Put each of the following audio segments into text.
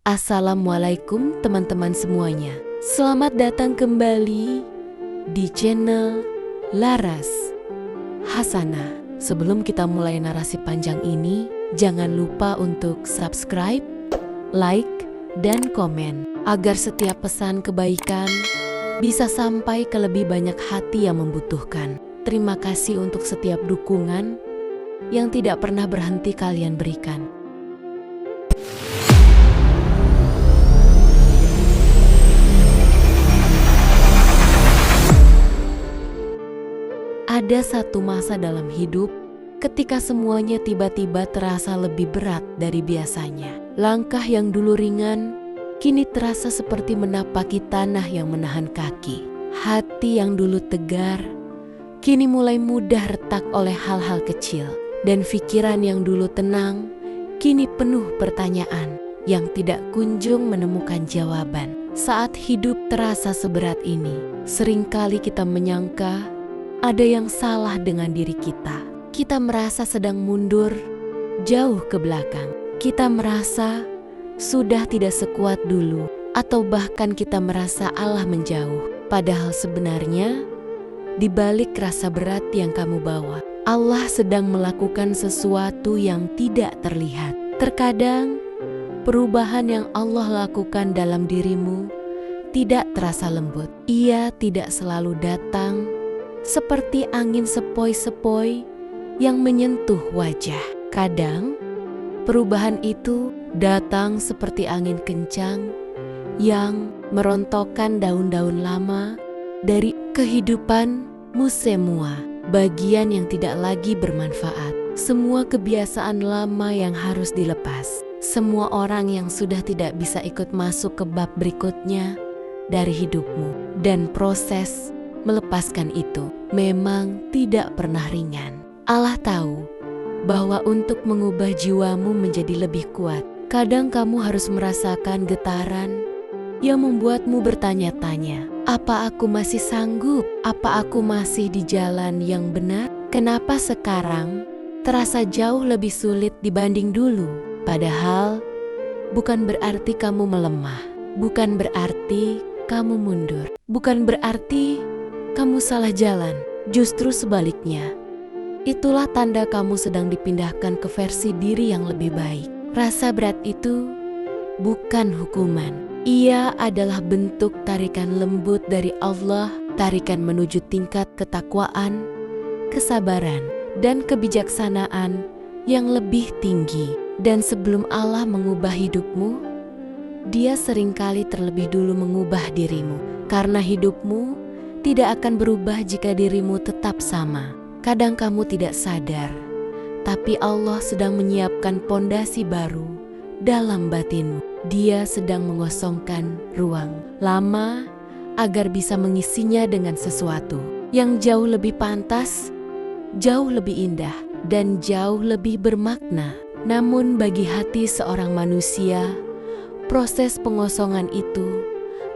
Assalamualaikum teman-teman semuanya. Selamat datang kembali di channel Laras Hasanah. Sebelum kita mulai narasi panjang ini, jangan lupa untuk subscribe, like, dan komen agar setiap pesan kebaikan bisa sampai ke lebih banyak hati yang membutuhkan. Terima kasih untuk setiap dukungan yang tidak pernah berhenti kalian berikan. Ada satu masa dalam hidup ketika semuanya tiba-tiba terasa lebih berat dari biasanya. Langkah yang dulu ringan kini terasa seperti menapaki tanah yang menahan kaki. Hati yang dulu tegar kini mulai mudah retak oleh hal-hal kecil. Dan pikiran yang dulu tenang kini penuh pertanyaan yang tidak kunjung menemukan jawaban. Saat hidup terasa seberat ini, seringkali kita menyangka ada yang salah dengan diri kita. Kita merasa sedang mundur jauh ke belakang. Kita merasa sudah tidak sekuat dulu, atau bahkan kita merasa Allah menjauh. Padahal sebenarnya di balik rasa berat yang kamu bawa, Allah sedang melakukan sesuatu yang tidak terlihat. Terkadang perubahan yang Allah lakukan dalam dirimu tidak terasa lembut. Ia tidak selalu datang seperti angin sepoi-sepoi yang menyentuh wajah. Kadang perubahan itu datang seperti angin kencang yang merontokkan daun-daun lama dari kehidupanmu semua. Bagian yang tidak lagi bermanfaat, semua kebiasaan lama yang harus dilepas, semua orang yang sudah tidak bisa ikut masuk ke bab berikutnya dari hidupmu. Dan proses melepaskan itu memang tidak pernah ringan. Allah tahu bahwa untuk mengubah jiwamu menjadi lebih kuat, kadang kamu harus merasakan getaran yang membuatmu bertanya-tanya, apa aku masih sanggup? Apa aku masih di jalan yang benar? Kenapa sekarang terasa jauh lebih sulit dibanding dulu? Padahal bukan berarti kamu melemah, bukan berarti kamu mundur, bukan berarti kamu salah jalan. Justru sebaliknya, itulah tanda kamu sedang dipindahkan ke versi diri yang lebih baik. Rasa berat itu bukan hukuman. Ia adalah bentuk tarikan lembut dari Allah, tarikan menuju tingkat ketakwaan, kesabaran, dan kebijaksanaan yang lebih tinggi. Dan sebelum Allah mengubah hidupmu, Dia seringkali terlebih dulu mengubah dirimu. Karena hidupmu tidak akan berubah jika dirimu tetap sama. Kadang kamu tidak sadar, tapi Allah sedang menyiapkan pondasi baru dalam batinmu. Dia sedang mengosongkan ruang lama agar bisa mengisinya dengan sesuatu yang jauh lebih pantas, jauh lebih indah, dan jauh lebih bermakna. Namun bagi hati seorang manusia, proses pengosongan itu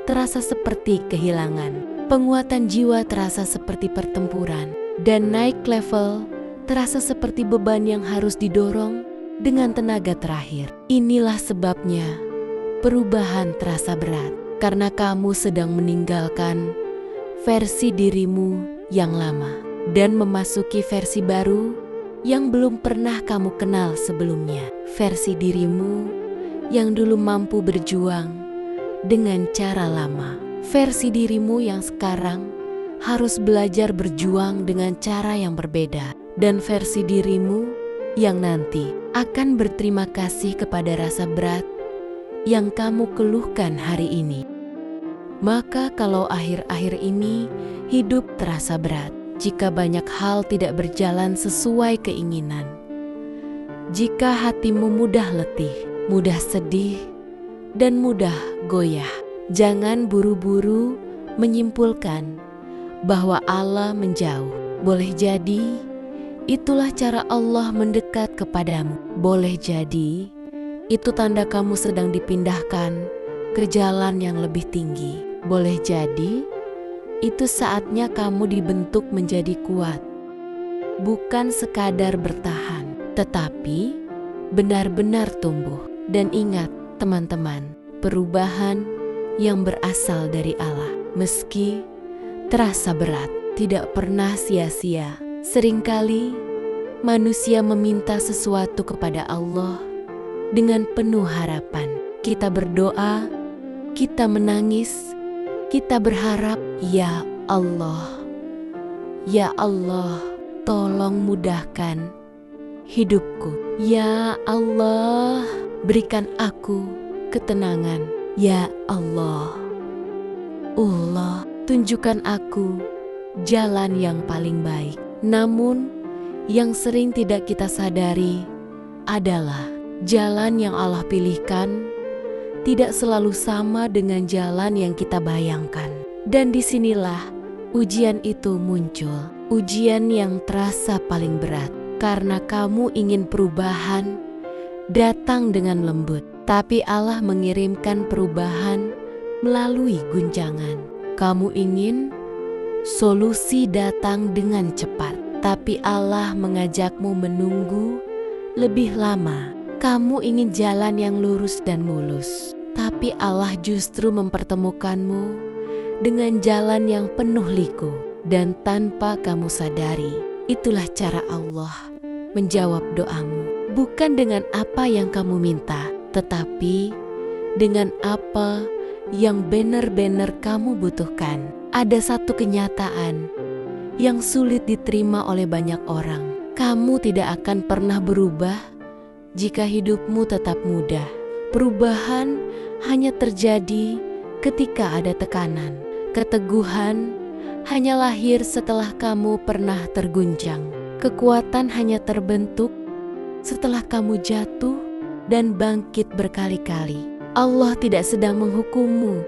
terasa seperti kehilangan. Penguatan jiwa terasa seperti pertempuran, dan naik level terasa seperti beban yang harus didorong dengan tenaga terakhir. Inilah sebabnya perubahan terasa berat, karena kamu sedang meninggalkan versi dirimu yang lama dan memasuki versi baru yang belum pernah kamu kenal sebelumnya. Versi dirimu yang dulu mampu berjuang dengan cara lama. Versi dirimu yang sekarang harus belajar berjuang dengan cara yang berbeda. Dan versi dirimu yang nanti akan berterima kasih kepada rasa berat yang kamu keluhkan hari ini. Maka kalau akhir-akhir ini hidup terasa berat, jika banyak hal tidak berjalan sesuai keinginan, jika hatimu mudah letih, mudah sedih, dan mudah goyah, jangan buru-buru menyimpulkan bahwa Allah menjauh. Boleh jadi itulah cara Allah mendekat kepadamu. Boleh jadi itu tanda kamu sedang dipindahkan ke jalan yang lebih tinggi. Boleh jadi itu saatnya kamu dibentuk menjadi kuat, bukan sekadar bertahan, tetapi benar-benar tumbuh. Dan ingat teman-teman, perubahan yang berasal dari Allah. Meski terasa berat, tidak pernah sia-sia. Seringkali manusia meminta sesuatu kepada Allah dengan penuh harapan. Kita berdoa, kita menangis, kita berharap, "Ya Allah, ya Allah, tolong mudahkan hidupku. Ya Allah, berikan aku ketenangan. Ya Allah, tunjukkan aku jalan yang paling baik." Namun, yang sering tidak kita sadari adalah jalan yang Allah pilihkan tidak selalu sama dengan jalan yang kita bayangkan. Dan disinilah ujian itu muncul. Ujian yang terasa paling berat. Karena kamu ingin perubahan datang dengan lembut. Tapi Allah mengirimkan perubahan melalui guncangan. Kamu ingin solusi datang dengan cepat. Tapi Allah mengajakmu menunggu lebih lama. Kamu ingin jalan yang lurus dan mulus. Tapi Allah justru mempertemukanmu dengan jalan yang penuh liku. Dan tanpa kamu sadari, itulah cara Allah menjawab doamu. Bukan dengan apa yang kamu minta, tetapi dengan apa yang benar-benar kamu butuhkan. Ada satu kenyataan yang sulit diterima oleh banyak orang. Kamu tidak akan pernah berubah jika hidupmu tetap mudah. Perubahan hanya terjadi ketika ada tekanan. Keteguhan hanya lahir setelah kamu pernah terguncang. Kekuatan hanya terbentuk setelah kamu jatuh dan bangkit berkali-kali. Allah tidak sedang menghukummu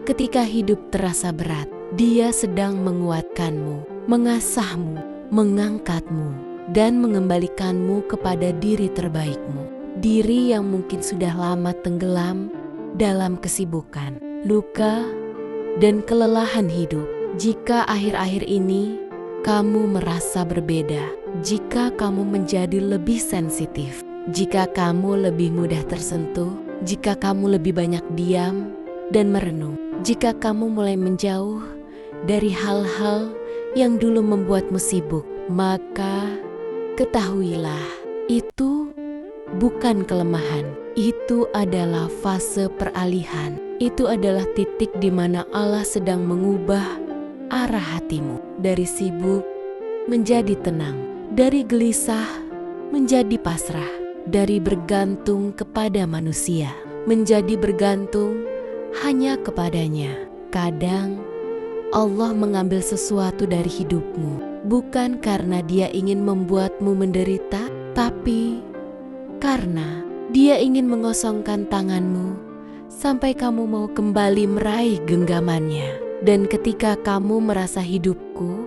ketika hidup terasa berat. Dia sedang menguatkanmu, mengasahmu, mengangkatmu, dan mengembalikanmu kepada diri terbaikmu. Diri yang mungkin sudah lama tenggelam dalam kesibukan, luka, dan kelelahan hidup. Jika akhir-akhir ini kamu merasa berbeda, jika kamu menjadi lebih sensitif, jika kamu lebih mudah tersentuh, jika kamu lebih banyak diam dan merenung, jika kamu mulai menjauh dari hal-hal yang dulu membuatmu sibuk, maka ketahuilah itu bukan kelemahan. Itu adalah fase peralihan. Itu adalah titik di mana Allah sedang mengubah arah hatimu dari sibuk menjadi tenang, dari gelisah menjadi pasrah, dari bergantung kepada manusia menjadi bergantung hanya kepadanya. Kadang Allah mengambil sesuatu dari hidupmu bukan karena Dia ingin membuatmu menderita, tapi karena Dia ingin mengosongkan tanganmu sampai kamu mau kembali meraih genggamannya. Dan ketika kamu merasa hidupku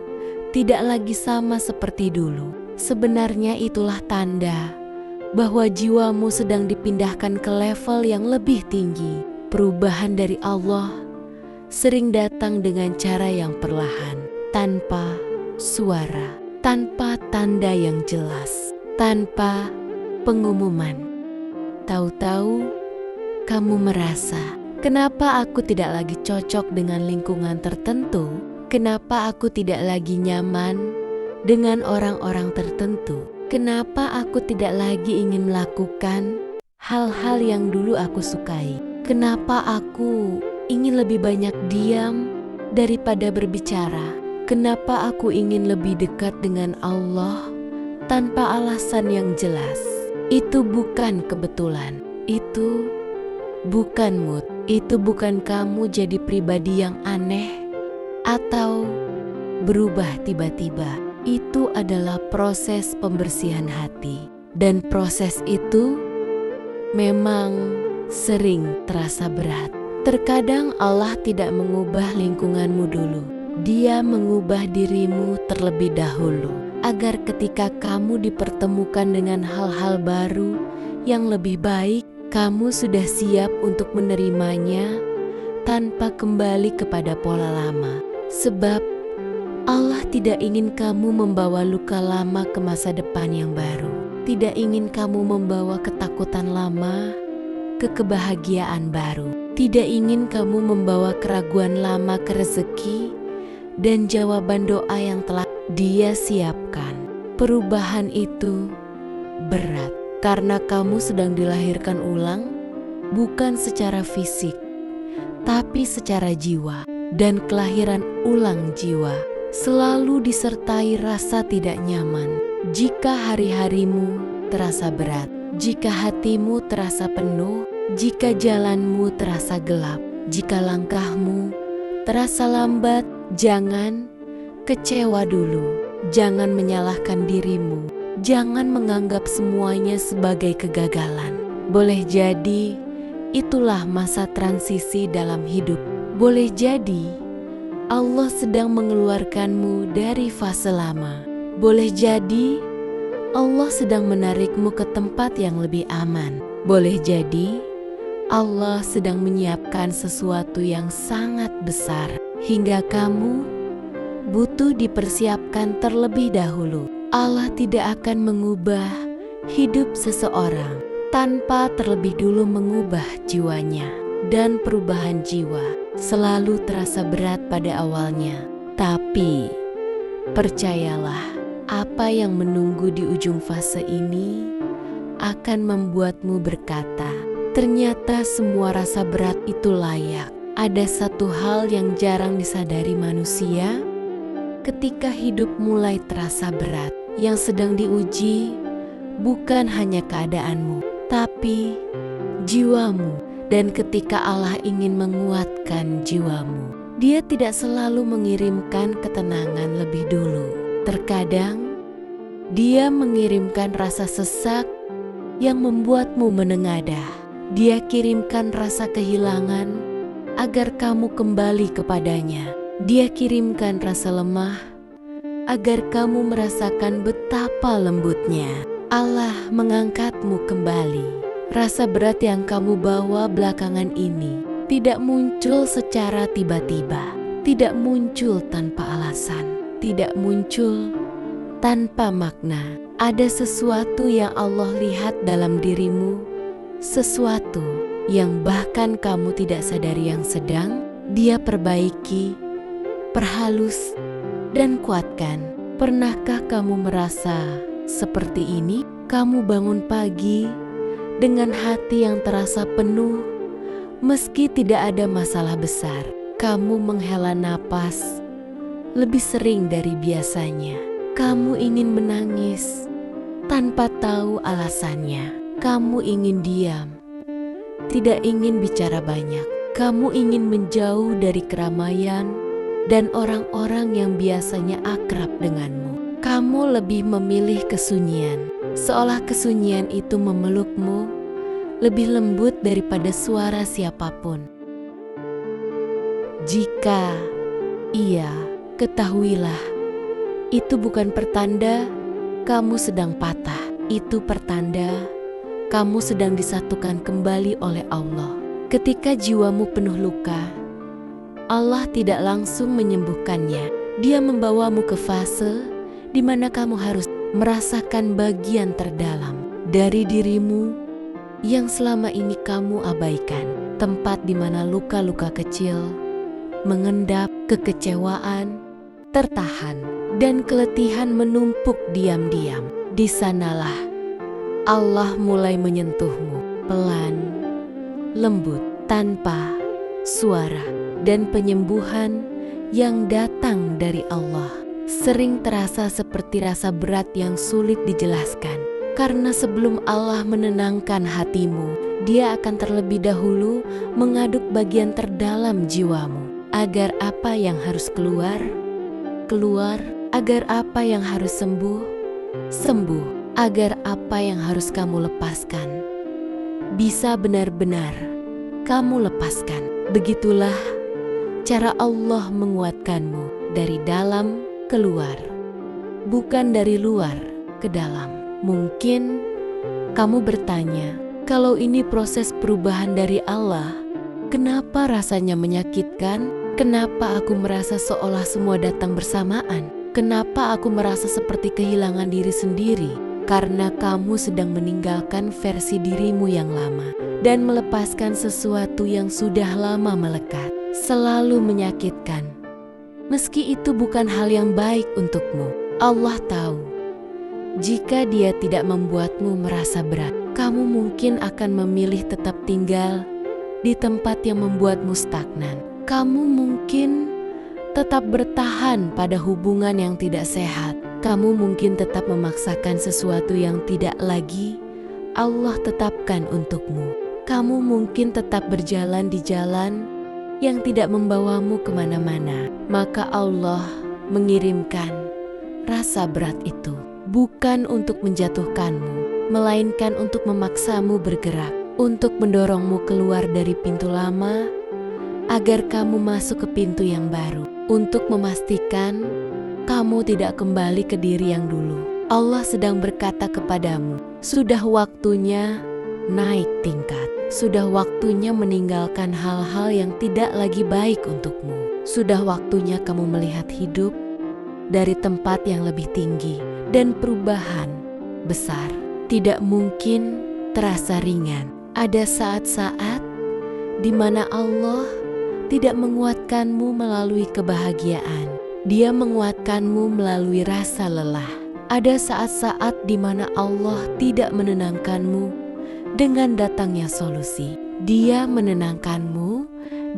tidak lagi sama seperti dulu, sebenarnya itulah tanda bahwa jiwamu sedang dipindahkan ke level yang lebih tinggi. Perubahan dari Allah sering datang dengan cara yang perlahan, tanpa suara, tanpa tanda yang jelas, tanpa pengumuman. Tahu-tahu kamu merasa, kenapa aku tidak lagi cocok dengan lingkungan tertentu? Kenapa aku tidak lagi nyaman dengan orang-orang tertentu? Kenapa aku tidak lagi ingin melakukan hal-hal yang dulu aku sukai? Kenapa aku ingin lebih banyak diam daripada berbicara? Kenapa aku ingin lebih dekat dengan Allah tanpa alasan yang jelas? Itu bukan kebetulan. Itu bukan mood. Itu bukan kamu jadi pribadi yang aneh atau berubah tiba-tiba. Itu adalah proses pembersihan hati. Dan proses itu memang sering terasa berat. Terkadang Allah tidak mengubah lingkunganmu dulu. Dia mengubah dirimu terlebih dahulu, agar ketika kamu dipertemukan dengan hal-hal baru yang lebih baik, kamu sudah siap untuk menerimanya tanpa kembali kepada pola lama. Sebab Allah tidak ingin kamu membawa luka lama ke masa depan yang baru. Tidak ingin kamu membawa ketakutan lama ke kebahagiaan baru. tidak ingin kamu membawa keraguan lama ke rezeki dan jawaban doa yang telah Dia siapkan. Perubahan itu berat karena kamu sedang dilahirkan ulang, bukan secara fisik, tapi secara jiwa. Dan kelahiran ulang jiwa selalu disertai rasa tidak nyaman. Jika hari-harimu terasa berat, jika hatimu terasa penuh, jika jalanmu terasa gelap, jika langkahmu terasa lambat, jangan kecewa dulu. Jangan menyalahkan dirimu. Jangan menganggap semuanya sebagai kegagalan. Boleh jadi itulah masa transisi dalam hidup. Boleh jadi Allah sedang mengeluarkanmu dari fase lama. Boleh jadi Allah sedang menarikmu ke tempat yang lebih aman. Boleh jadi Allah sedang menyiapkan sesuatu yang sangat besar hingga kamu butuh dipersiapkan terlebih dahulu. Allah tidak akan mengubah hidup seseorang tanpa terlebih dulu mengubah jiwanya. Dan perubahan jiwa selalu terasa berat pada awalnya. Tapi percayalah, apa yang menunggu di ujung fase ini akan membuatmu berkata, ternyata semua rasa berat itu layak. Ada satu hal yang jarang disadari manusia ketika hidup mulai terasa berat. Yang sedang diuji bukan hanya keadaanmu, tapi jiwamu. Dan ketika Allah ingin menguatkan jiwamu, Dia tidak selalu mengirimkan ketenangan lebih dulu. Terkadang Dia mengirimkan rasa sesak yang membuatmu menengadah. Dia kirimkan rasa kehilangan agar kamu kembali kepadanya. Dia kirimkan rasa lemah agar kamu merasakan betapa lembutnya. Allah mengangkatmu kembali. Rasa berat yang kamu bawa belakangan ini tidak muncul secara tiba-tiba, tidak muncul tanpa alasan, tidak muncul tanpa makna. Ada sesuatu yang Allah lihat dalam dirimu, sesuatu yang bahkan kamu tidak sadari yang sedang Dia perbaiki, perhalus, dan kuatkan. Pernahkah kamu merasa seperti ini? Kamu bangun pagi dengan hati yang terasa penuh, meski tidak ada masalah besar. Kamu menghela napas lebih sering dari biasanya. Kamu ingin menangis tanpa tahu alasannya. Kamu ingin diam, tidak ingin bicara banyak. Kamu ingin menjauh dari keramaian dan orang-orang yang biasanya akrab denganmu. Kamu lebih memilih kesunyian, seolah kesunyian itu memelukmu lebih lembut daripada suara siapapun. Jika iya, ketahuilah, itu bukan pertanda kamu sedang patah. Itu pertanda kamu sedang disatukan kembali oleh Allah. Ketika jiwamu penuh luka, Allah tidak langsung menyembuhkannya. Dia membawamu ke fase di mana kamu harus merasakan bagian terdalam dari dirimu yang selama ini kamu abaikan. Tempat di mana luka-luka kecil mengendap, kekecewaan tertahan, dan keletihan menumpuk diam-diam. Di sanalah Allah mulai menyentuhmu pelan, lembut, tanpa suara, dan penyembuhan yang datang dari Allah sering terasa seperti rasa berat yang sulit dijelaskan. Karena sebelum Allah menenangkan hatimu, Dia akan terlebih dahulu mengaduk bagian terdalam jiwamu. Agar apa yang harus keluar, keluar. Agar apa yang harus sembuh, sembuh. Agar apa yang harus kamu lepaskan, bisa benar-benar kamu lepaskan. Begitulah cara Allah menguatkanmu dari dalam keluar, bukan dari luar ke dalam. Mungkin kamu bertanya, kalau ini proses perubahan dari Allah, kenapa rasanya menyakitkan? Kenapa aku merasa seolah semua datang bersamaan? Kenapa aku merasa seperti kehilangan diri sendiri? karena kamu sedang meninggalkan versi dirimu yang lama dan melepaskan sesuatu yang sudah lama melekat, selalu menyakitkan. Meski itu bukan hal yang baik untukmu, Allah tahu. Jika Dia tidak membuatmu merasa berat, kamu mungkin akan memilih tetap tinggal di tempat yang membuatmu stagnan. Kamu mungkin tetap bertahan pada hubungan yang tidak sehat. Kamu mungkin tetap memaksakan sesuatu yang tidak lagi Allah tetapkan untukmu. Kamu mungkin tetap berjalan di jalan yang tidak membawamu kemana-mana. Maka Allah mengirimkan rasa berat itu bukan untuk menjatuhkanmu, melainkan untuk memaksamu bergerak, untuk mendorongmu keluar dari pintu lama agar kamu masuk ke pintu yang baru, untuk memastikan kamu tidak kembali ke diri yang dulu. Allah sedang berkata kepadamu, sudah waktunya naik tingkat. Sudah waktunya meninggalkan hal-hal yang tidak lagi baik untukmu. Sudah waktunya kamu melihat hidup dari tempat yang lebih tinggi. Dan perubahan besar tidak mungkin terasa ringan. Ada saat-saat di mana Allah tidak menguatkanmu melalui kebahagiaan. Dia menguatkanmu melalui rasa lelah. Ada saat-saat di mana Allah tidak menenangkanmu dengan datangnya solusi. Dia menenangkanmu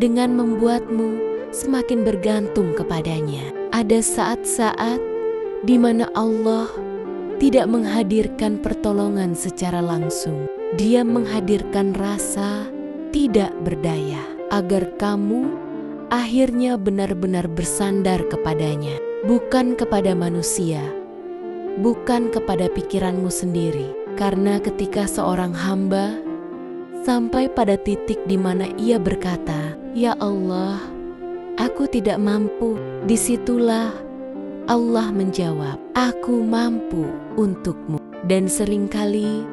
dengan membuatmu semakin bergantung kepadanya. Ada saat-saat di mana Allah tidak menghadirkan pertolongan secara langsung. Dia menghadirkan rasa tidak berdaya agar kamu akhirnya benar-benar bersandar kepadanya, bukan kepada manusia, bukan kepada pikiranmu sendiri. Karena ketika seorang hamba sampai pada titik di mana ia berkata, "Ya Allah, aku tidak mampu," disitulah Allah menjawab, "Aku mampu untukmu." Dan seringkali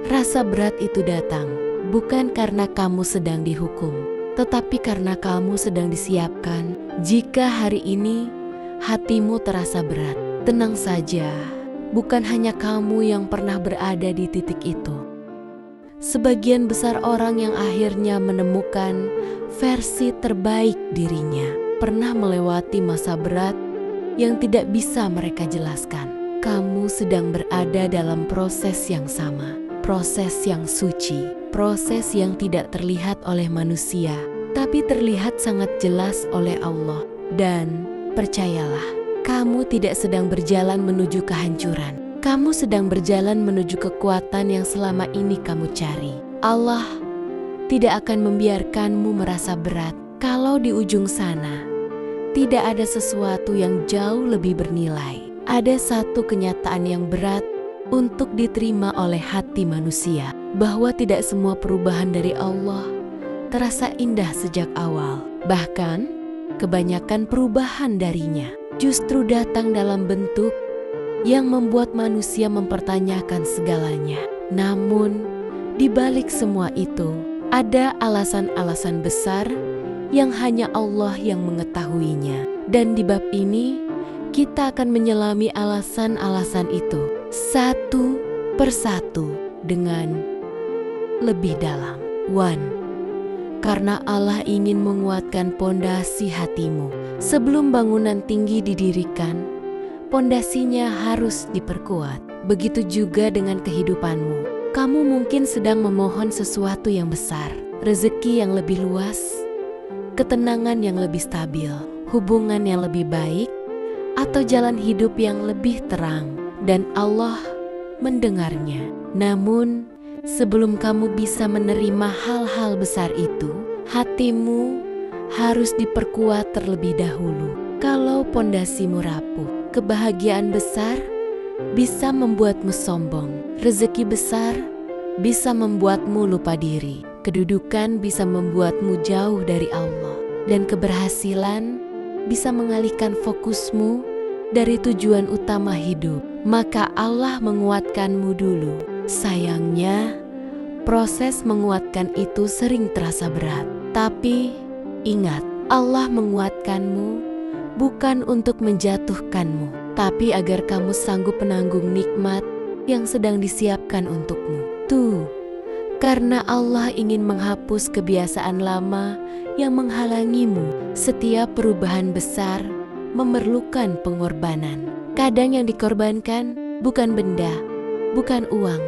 rasa berat itu datang bukan karena kamu sedang dihukum, tetapi karena kamu sedang disiapkan. Jika hari ini hatimu terasa berat, tenang saja, bukan hanya kamu yang pernah berada di titik itu. Sebagian besar orang yang akhirnya menemukan versi terbaik dirinya pernah melewati masa berat yang tidak bisa mereka jelaskan. Kamu sedang berada dalam proses yang sama, proses yang suci, proses yang tidak terlihat oleh manusia, tapi terlihat sangat jelas oleh Allah. Dan percayalah, kamu tidak sedang berjalan menuju kehancuran. Kamu sedang berjalan menuju kekuatan yang selama ini kamu cari. Allah tidak akan membiarkanmu merasa berat kalau di ujung sana tidak ada sesuatu yang jauh lebih bernilai. Ada satu kenyataan yang berat untuk diterima oleh hati manusia, bahwa tidak semua perubahan dari Allah terasa indah sejak awal. Bahkan, kebanyakan perubahan darinya justru datang dalam bentuk yang membuat manusia mempertanyakan segalanya. Namun, di balik semua itu, ada alasan-alasan besar yang hanya Allah yang mengetahuinya. Dan di bab ini, kita akan menyelami alasan-alasan itu satu persatu dengan lebih dalam. 1. Karena Allah ingin menguatkan pondasi hatimu. Sebelum bangunan tinggi didirikan, pondasinya harus diperkuat. Begitu juga dengan kehidupanmu. Kamu mungkin sedang memohon sesuatu yang besar, rezeki yang lebih luas, ketenangan yang lebih stabil, hubungan yang lebih baik, atau jalan hidup yang lebih terang, dan Allah mendengarnya. Namun, sebelum kamu bisa menerima hal-hal besar itu, hatimu harus diperkuat terlebih dahulu. Kalau pondasimu rapuh, kebahagiaan besar bisa membuatmu sombong, rezeki besar bisa membuatmu lupa diri, kedudukan bisa membuatmu jauh dari Allah, dan keberhasilan bisa mengalihkan fokusmu dari tujuan utama hidup. Maka Allah menguatkanmu dulu. Sayangnya, proses menguatkan itu sering terasa berat. Tapi ingat, Allah menguatkanmu bukan untuk menjatuhkanmu, tapi agar kamu sanggup menanggung nikmat yang sedang disiapkan untukmu. Tuh, karena Allah ingin menghapus kebiasaan lama yang menghalangimu. Setiap perubahan besar memerlukan pengorbanan. Kadang yang dikorbankan bukan benda, bukan uang,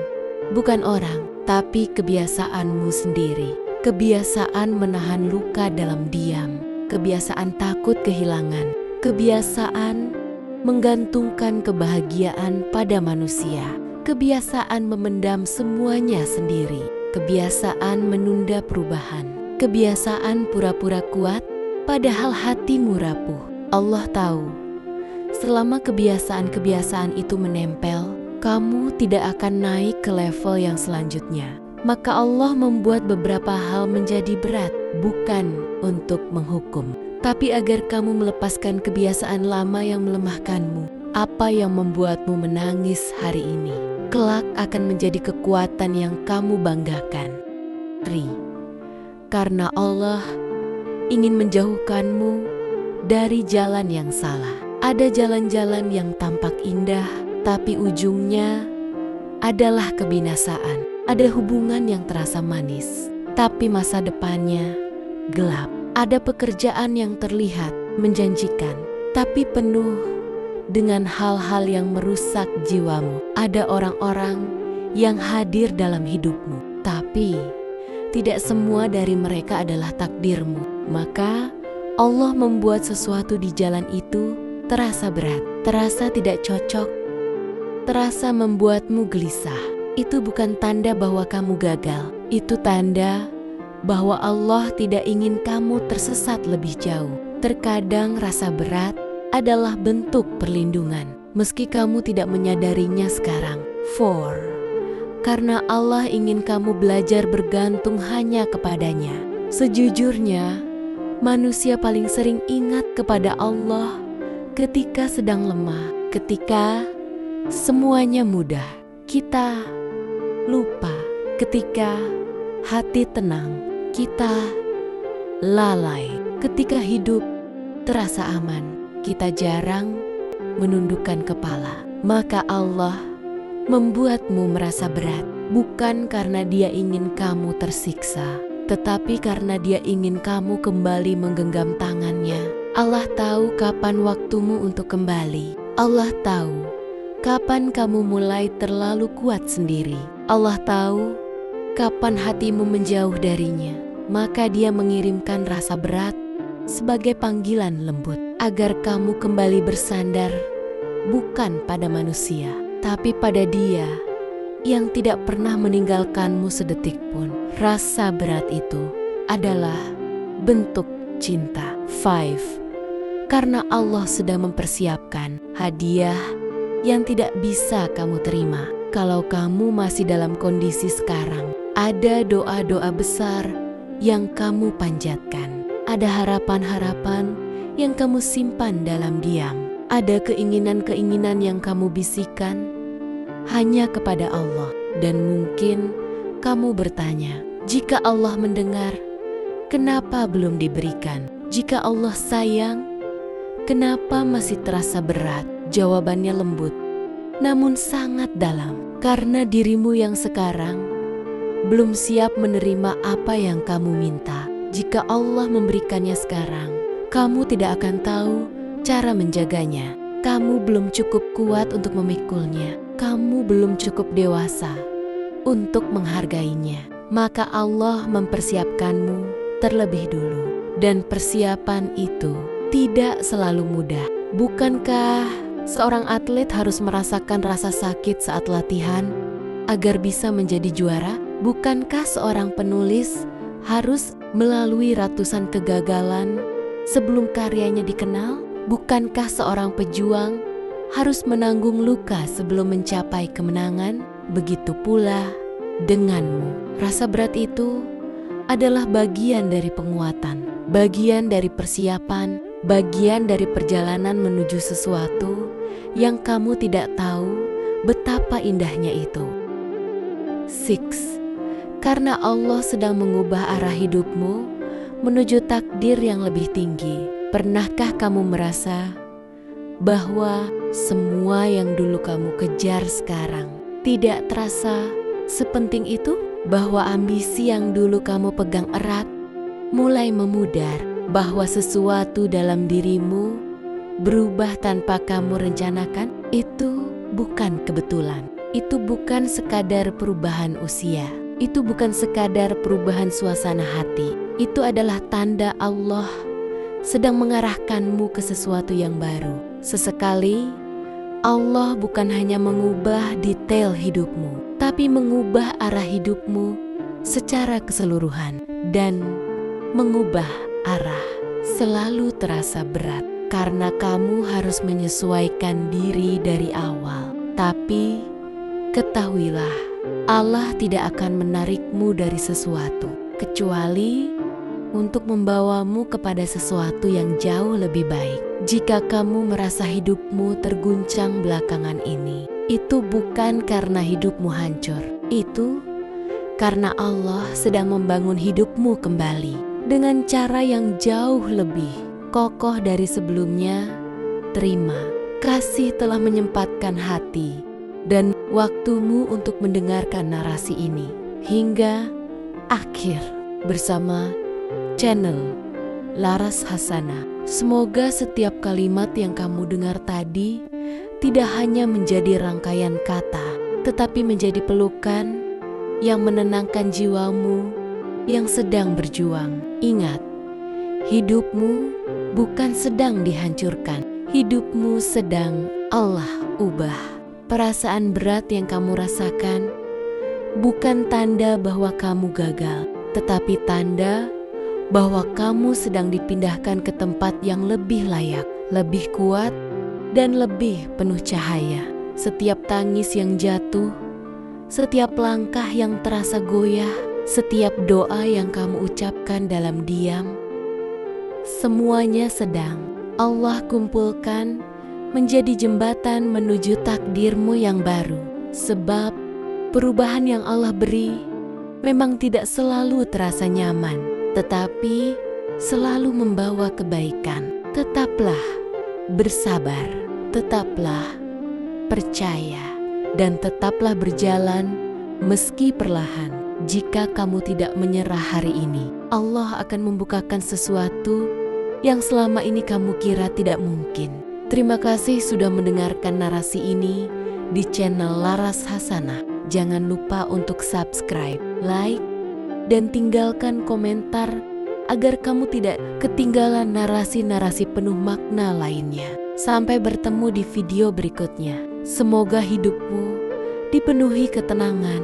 bukan orang, tapi kebiasaanmu sendiri. Kebiasaan menahan luka dalam diam, kebiasaan takut kehilangan, kebiasaan menggantungkan kebahagiaan pada manusia, kebiasaan memendam semuanya sendiri, kebiasaan menunda perubahan, kebiasaan pura-pura kuat padahal hatimu rapuh. Allah tahu, selama kebiasaan-kebiasaan itu menempel, kamu tidak akan naik ke level yang selanjutnya. Maka Allah membuat beberapa hal menjadi berat, bukan untuk menghukum, tapi agar kamu melepaskan kebiasaan lama yang melemahkanmu. Apa yang membuatmu menangis hari ini, kelak akan menjadi kekuatan yang kamu banggakan. 3. Karena Allah ingin menjauhkanmu dari jalan yang salah. Ada jalan-jalan yang tampak indah, tapi ujungnya adalah kebinasaan. Ada hubungan yang terasa manis, tapi masa depannya gelap. Ada pekerjaan yang terlihat menjanjikan, tapi penuh dengan hal-hal yang merusak jiwamu. Ada orang-orang yang hadir dalam hidupmu, tapi tidak semua dari mereka adalah takdirmu. Maka Allah membuat sesuatu di jalan itu terasa berat, terasa tidak cocok, terasa membuatmu gelisah. Itu bukan tanda bahwa kamu gagal. Itu tanda bahwa Allah tidak ingin kamu tersesat lebih jauh. Terkadang rasa berat adalah bentuk perlindungan, meski kamu tidak menyadarinya sekarang. 4. Karena Allah ingin kamu belajar bergantung hanya kepadanya. Sejujurnya, manusia paling sering ingat kepada Allah ketika sedang lemah, ketika semuanya mudah. Kita lupa ketika hati tenang, kita lalai ketika hidup terasa aman, kita jarang menundukkan kepala. Maka Allah membuatmu merasa berat, bukan karena Dia ingin kamu tersiksa, tetapi karena Dia ingin kamu kembali menggenggam tangannya. Allah tahu kapan waktumu untuk kembali. Allah tahu kapan kamu mulai terlalu kuat sendiri. Allah tahu kapan hatimu menjauh darinya. Maka Dia mengirimkan rasa berat sebagai panggilan lembut, agar kamu kembali bersandar bukan pada manusia, tapi pada Dia yang tidak pernah meninggalkanmu sedetik pun. Rasa berat itu adalah bentuk cinta. 5. Karena Allah sedang mempersiapkan hadiah yang tidak bisa kamu terima. Kalau kamu masih dalam kondisi sekarang, ada doa-doa besar yang kamu panjatkan. Ada harapan-harapan yang kamu simpan dalam diam. Ada keinginan-keinginan yang kamu bisikan hanya kepada Allah. Dan mungkin kamu bertanya, jika Allah mendengar, kenapa belum diberikan? Jika Allah sayang, kenapa masih terasa berat? Jawabannya lembut, namun sangat dalam. Karena dirimu yang sekarang belum siap menerima apa yang kamu minta. Jika Allah memberikannya sekarang, kamu tidak akan tahu cara menjaganya. Kamu belum cukup kuat untuk memikulnya. Kamu belum cukup dewasa untuk menghargainya. Maka Allah mempersiapkanmu terlebih dulu. Dan persiapan itu tidak selalu mudah. Bukankah seorang atlet harus merasakan rasa sakit saat latihan agar bisa menjadi juara? Bukankah seorang penulis harus melalui ratusan kegagalan sebelum karyanya dikenal? Bukankah seorang pejuang harus menanggung luka sebelum mencapai kemenangan? Begitu pula denganmu. Rasa berat itu adalah bagian dari penguatan, bagian dari persiapan, bagian dari perjalanan menuju sesuatu yang kamu tidak tahu betapa indahnya itu. 6. Karena Allah sedang mengubah arah hidupmu menuju takdir yang lebih tinggi. Pernahkah kamu merasa bahwa semua yang dulu kamu kejar sekarang Tidak terasa sepenting itu bahwa ambisi yang dulu kamu pegang erat mulai memudar, bahwa sesuatu dalam dirimu berubah tanpa kamu rencanakan. Itu bukan kebetulan. Itu bukan sekadar perubahan usia. Itu bukan sekadar perubahan suasana hati. Itu adalah tanda Allah sedang mengarahkanmu ke sesuatu yang baru. Sesekali Allah bukan hanya mengubah detail hidupmu, tapi mengubah arah hidupmu secara keseluruhan. Dan mengubah arah selalu terasa berat karena kamu harus menyesuaikan diri dari awal. Tapi ketahuilah, Allah tidak akan menarikmu dari sesuatu kecuali untuk membawamu kepada sesuatu yang jauh lebih baik. Jika kamu merasa hidupmu terguncang belakangan ini, itu bukan karena hidupmu hancur. Itu karena Allah sedang membangun hidupmu kembali dengan cara yang jauh lebih kokoh dari sebelumnya. Terima kasih telah menyempatkan hati dan waktumu untuk mendengarkan narasi ini hingga akhir bersama channel Laras Hasanah. Semoga setiap kalimat yang kamu dengar tadi tidak hanya menjadi rangkaian kata, tetapi menjadi pelukan yang menenangkan jiwamu yang sedang berjuang. Ingat, hidupmu bukan sedang dihancurkan, hidupmu sedang Allah ubah. Perasaan berat yang kamu rasakan bukan tanda bahwa kamu gagal, tetapi tanda bahwa kamu sedang dipindahkan ke tempat yang lebih layak, lebih kuat, dan lebih penuh cahaya. Setiap tangis yang jatuh, setiap langkah yang terasa goyah, setiap doa yang kamu ucapkan dalam diam, semuanya sedang Allah kumpulkan menjadi jembatan menuju takdirmu yang baru. Sebab perubahan yang Allah beri memang tidak selalu terasa nyaman, tetapi selalu membawa kebaikan. Tetaplah bersabar, tetaplah percaya, dan tetaplah berjalan meski perlahan. Jika kamu tidak menyerah hari ini, Allah akan membukakan sesuatu yang selama ini kamu kira tidak mungkin. Terima kasih sudah mendengarkan narasi ini di channel Laras Hasanah. Jangan lupa untuk subscribe, like, dan tinggalkan komentar agar kamu tidak ketinggalan narasi-narasi penuh makna lainnya. Sampai bertemu di video berikutnya. Semoga hidupmu dipenuhi ketenangan,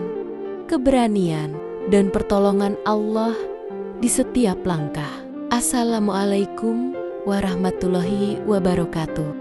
keberanian, dan pertolongan Allah di setiap langkah. Assalamualaikum warahmatullahi wabarakatuh.